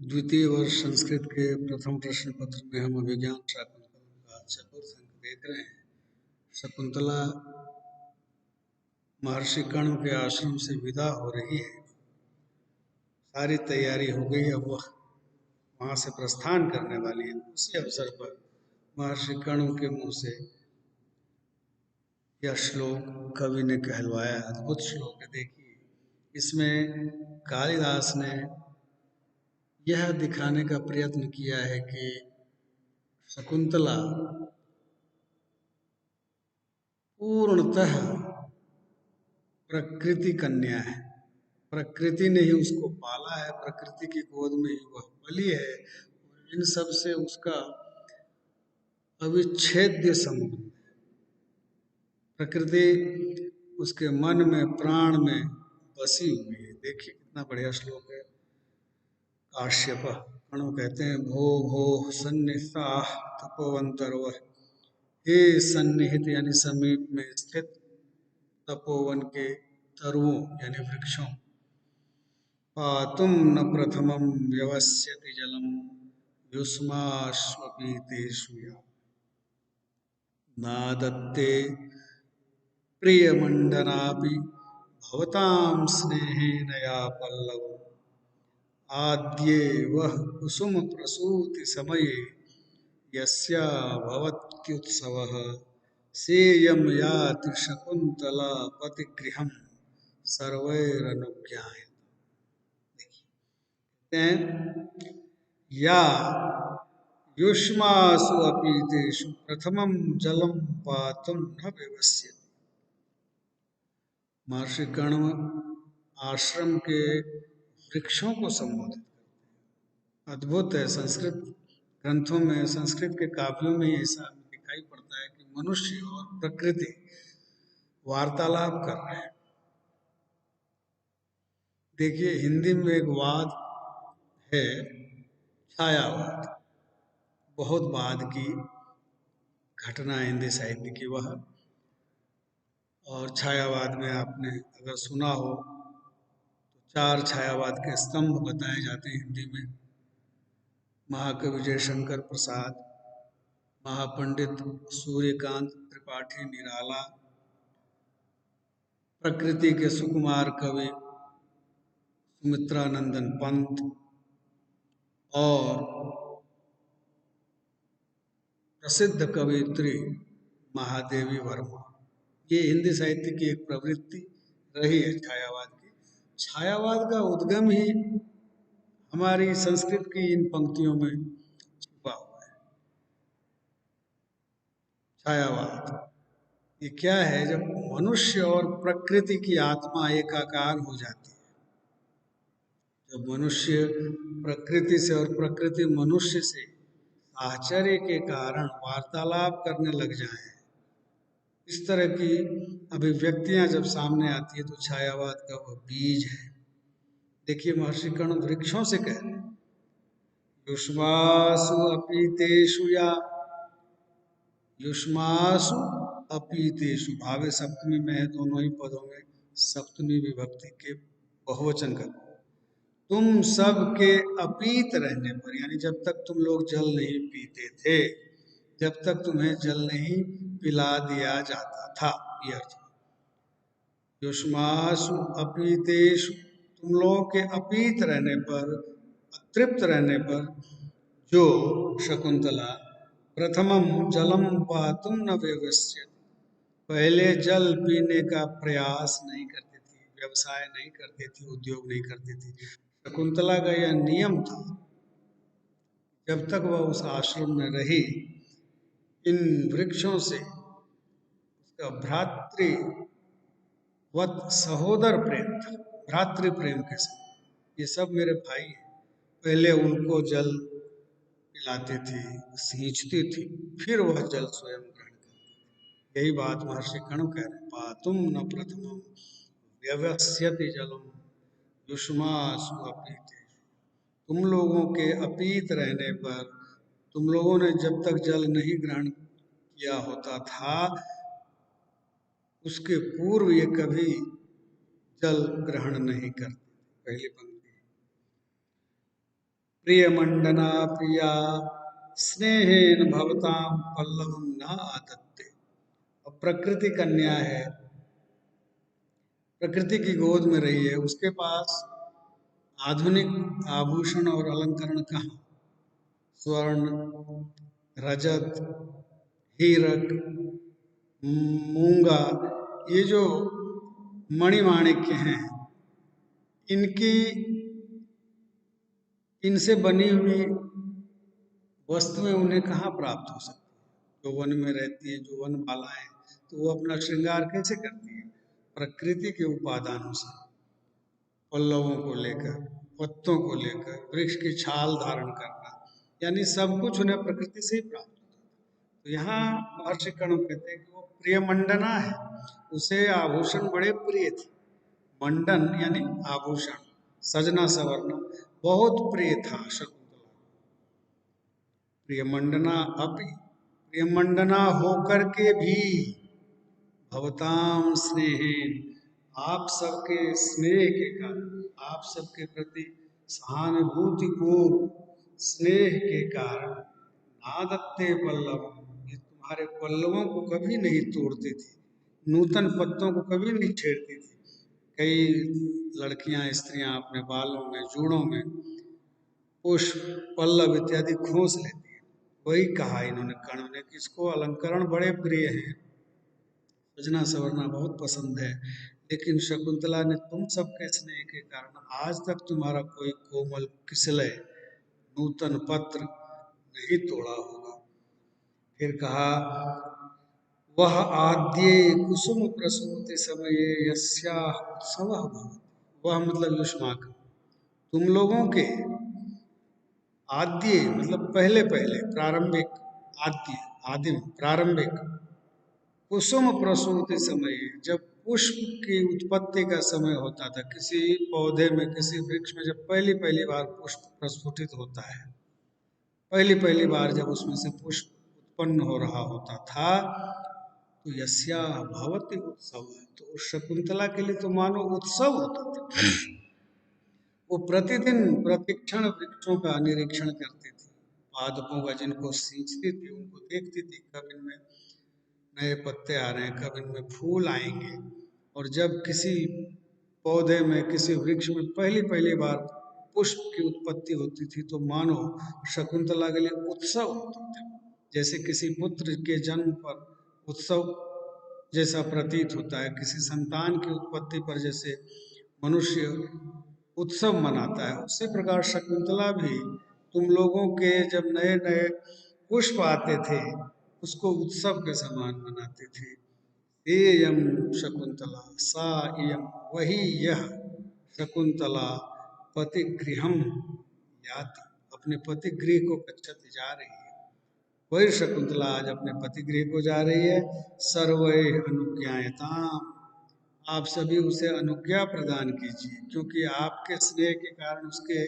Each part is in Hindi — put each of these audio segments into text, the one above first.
द्वितीय वर्ष संस्कृत के प्रथम प्रश्न पत्र में हम अभिज्ञान शाकुंतलम का चतुर्थ अंक देख रहे हैं। शकुंतला महर्षि कण्व के आश्रम से विदा हो रही है। सारी तैयारी हो गई, अब वह वहां से प्रस्थान करने वाली है। उसी अवसर पर महर्षि कण्व के मुंह से यह श्लोक कवि ने कहलवाया। अद्भुत श्लोक है। देखिए, इसमें कालिदास ने यह दिखाने का प्रयत्न किया है कि शकुंतला पूर्णतः प्रकृति कन्या है। प्रकृति ने ही उसको पाला है, प्रकृति की गोद में ही वह पली है। और इन सब से उसका अविच्छेद्य संबंध है। प्रकृति उसके मन में, प्राण में बसी हुई है। देखिए कितना बढ़िया श्लोक है। काश्यप कण्व कहते हैं, भो भो सन्निहिता तपोवंतर्व, हे सन्निहित यानी समीप में स्थित तपोवन के तरुओं यानी वृक्षों, पातुम न प्रथमं व्यवस्यति जलम युष्माश्वपीतेषु या नादत्ते प्रियमण्डनापि भवतां स्नेहेन या पल्लवम् आद्ये वह कुसुम प्रसूति समये यस्या भवत्युत्सवः सेयं याति शकुन्तला पतिगृहं सर्वैरनुज्ञायते। या युष्मासु अपीतेषु प्रथमं जलम पातुं न व्यवस्यति। महर्षि कण्व आश्रम के वृक्षों को संबोधित करते हैं। अद्भुत है। संस्कृत ग्रंथों में, संस्कृत के काव्यों में ऐसा दिखाई पड़ता है कि मनुष्य और प्रकृति वार्तालाप कर रहे हैं। देखिए, हिंदी में एक वाद है, छायावाद। बहुत बाद की घटना है हिंदी साहित्य की वह। और छायावाद में आपने अगर सुना हो तो 4 छायावाद के स्तंभ बताए जाते हैं हिंदी में। महाकवि जयशंकर प्रसाद, महापंडित सूर्यकांत त्रिपाठी निराला, प्रकृति के सुकुमार कवि सुमित्रानंदन पंत और प्रसिद्ध कवयित्री महादेवी वर्मा। ये हिंदी साहित्य की एक प्रवृत्ति रही है छायावाद की। छायावाद का उद्गम ही हमारी संस्कृत की इन पंक्तियों में छुपा हुआ है। छायावाद ये क्या है? जब मनुष्य और प्रकृति की आत्मा एकाकार हो जाती है, जब मनुष्य प्रकृति से और प्रकृति मनुष्य से आश्चर्य के कारण वार्तालाप करने लग जाए, इस तरह की अभिव्यक्तियां जब सामने आती है तो छायावाद का वह बीज है। देखिए, महर्षि कण्व वृक्षों से कह रहे हैं, युष्मासु अपीतेषु या युष्मासु अपीतेषु, भावे सप्तमी में है, दोनों ही पदों में सप्तमी विभक्ति के बहुवचन का। तुम सब के अपीत रहने पर, यानी जब तक तुम लोग जल नहीं पीते थे, जब तक तुम्हें जल नहीं पिला दिया जाता था, ये अर्थ। युष्मासु अपीतेषु, तुम लोगों के अपीत रहने पर, अतृप्त रहने पर, जो शकुंतला प्रथमम जलम पातुम न व्यवस्यति, पहले जल पीने का प्रयास नहीं करती थी, व्यवसाय नहीं करती थी, उद्योग नहीं करती थी। शकुंतला का यह नियम था, जब तक वह उस आश्रम में रही, इन वृक्षों से उसका भ्रातृवत सहोदर प्रेम था, भ्रातृ प्रेम के साथ। ये सब मेरे भाई हैं। पहले उनको जल पिलाती थी, सींचती थी, फिर वह जल स्वयं ग्रहण करती। यही बात महर्षि कण्व कह रहे हैं, पातुम न प्रथमम व्यवस्यति जलम युष्मासु अपीते। तुम लोगों के अपीत रहने पर, तुम लोगों ने जब तक जल नहीं ग्रहण किया होता था, उसके पूर्व ये कभी जल ग्रहण नहीं करते। पहली पंक्ति, प्रियमंडना प्रिया स्नेहेन भवताम पल्लवम न आदत्ते। अब प्रकृति कन्या है, प्रकृति की गोद में रही है, उसके पास आधुनिक आभूषण और अलंकरण कहाँ? स्वर्ण, रजत, हीरक, मूंगा, ये जो मणिमाणिक्य हैं, इनकी इनसे बनी हुई वस्तुएं उन्हें कहाँ प्राप्त हो सकती है? जो वन में रहती है, जो वन बालाएं, तो वो अपना श्रृंगार कैसे करती है? प्रकृति के उपादानों से, पल्लवों को लेकर, पत्तों को लेकर, वृक्ष की छाल धारण करना, यानी सब कुछ उन्हें प्रकृति से ही प्राप्त होता है। तो यहाँ महर्षि कण्व कहते हैं कि वो प्रिय मंडना है, उसे आभूषण बड़े प्रिय थे। मंडन यानी आभूषण, सजना सवरना बहुत प्रिय था शकुंतला। प्रियमंडना अपि, प्रियमंडना होकर के भी भवताम स्नेहेन, आप सबके स्नेह के कारण, आप सबके प्रति सहानुभूतिपूर्ण स्नेह के कारण नादत्ते पल्लव, ये तुम्हारे पल्लवों को कभी नहीं तोड़ती थी, नूतन पत्तों को कभी नहीं छेड़ती थी। कई लड़कियां, स्त्रियां अपने बालों में, जूड़ों में पुष्प, पल्लव इत्यादि खोस लेती हैं। वही कहा इन्होंने कण्व ने कि इसको अलंकरण बड़े प्रिय हैं, सजना सवरना बहुत पसंद है, लेकिन शकुंतला ने तुम सबके स्नेह के कारण आज तक तुम्हारा कोई कोमल किसलय नूतन पत्र नहीं तोड़ा होगा। फिर कहा वह आद्ये कुसुम प्रसूति समये यस्याः उत्सवः भवति, वह मतलब युष्माक, तुम लोगों के आद्य मतलब पहले पहले, प्रारंभिक, आद्य आदिम प्रारंभिक, कुसुम प्रसूति समय, जब पुष्प की उत्पत्ति का समय होता था, किसी पौधे में, किसी वृक्ष में जब पहली पहली बार पुष्प प्रस्फुटित होता है, पहली पहली बार जब उसमें से पुष्प उत्पन्न हो रहा होता था, तो यस्या भवति उत्सव, तो उस शकुंतला के लिए तो मानो उत्सव होता था। वो प्रतिदिन प्रतिक्षण वृक्षों का निरीक्षण करती थी, पादपों का जिनको सींचती थी, उनको देखती थी कब इनमें नए पत्ते आ रहे हैं, कब इनमें फूल आएंगे। और जब किसी पौधे में, किसी वृक्ष में पहली पहली बार पुष्प की उत्पत्ति होती थी, तो मानो शकुंतला के लिए उत्सव होता था। जैसे किसी पुत्र के जन्म पर उत्सव जैसा प्रतीत होता है, किसी संतान की उत्पत्ति पर जैसे मनुष्य उत्सव मनाता है, उसी प्रकार शकुंतला भी तुम लोगों के जब नए नए पुष्प आते थे, उसको उत्सव के समान मनाती थी। एयम शकुंतला सा इयम, वही यह शकुंतला पतिगृहम याति, अपने पतिगृह को गच्छति, जा रही है। वही शकुंतला आज अपने पतिगृह को जा रही है। सर्वै अनुज्ञायताम, आप सभी उसे अनुज्ञा प्रदान कीजिए, क्योंकि आपके स्नेह के कारण उसके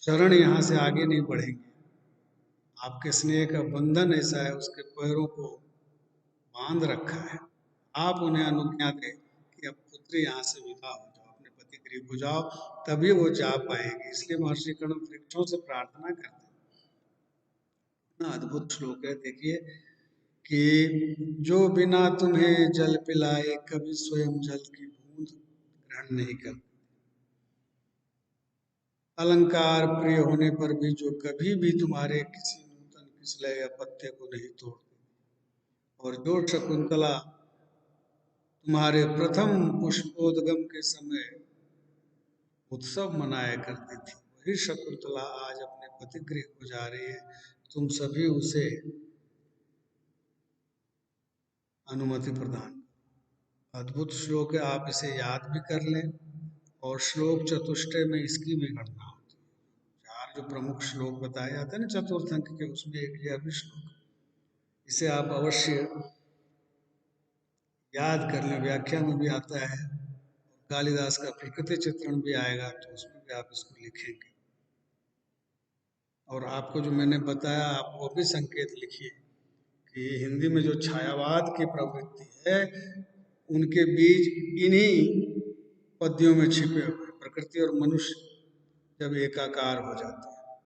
चरण यहाँ से आगे नहीं बढ़ेंगे। आपके स्नेह का बंधन ऐसा है, उसके पैरों को बांध रखा है। आप उन्हें अनुज्ञा दें कि अब पुत्री यहाँ से विदा हो जाओ, अपने पति गृह को जाओ, तभी वो जा पाएगी। इसलिए महर्षि कण्व वृक्षों से प्रार्थना करते हैं। अद्भुत श्लोक है, देखिए कि जो बिना तुम्हें जल पिलाए कभी स्वयं जल की बूंद ग्रहण नहीं करते, अलंकार प्रिय होने पर भी जो कभी भी तुम्हारे किसी नूतन किसलय या पत्ते को नहीं तोड़ते, और जो शकुंतला तुम्हारे प्रथम पुष्पोद्गम के समय उत्सव मनाया करती थी, वही शकुंतला आज अपने पतिगृह को जा रही है। तुम सभी उसे अनुमति प्रदान। अद्भुत श्लोक है, आप इसे याद भी कर लें, और श्लोक चतुष्टय में इसकी भी गणना होती है। चार जो प्रमुख श्लोक बताए जाते हैं ना चतुर्थ अंक के, उसमें एक यह भी श्लोक, इसे आप अवश्य याद कर लें। व्याख्या में भी आता है, कालिदास का प्रकृति चित्रण भी आएगा, तो उसमें भी आप इसको लिखेंगे। और आपको जो मैंने बताया, आप वो भी संकेत लिखिए कि हिंदी में जो छायावाद की प्रवृत्ति है, उनके बीज इन्हीं पद्यों में छिपे हुए, प्रकृति और मनुष्य जब एकाकार हो जाते हैं।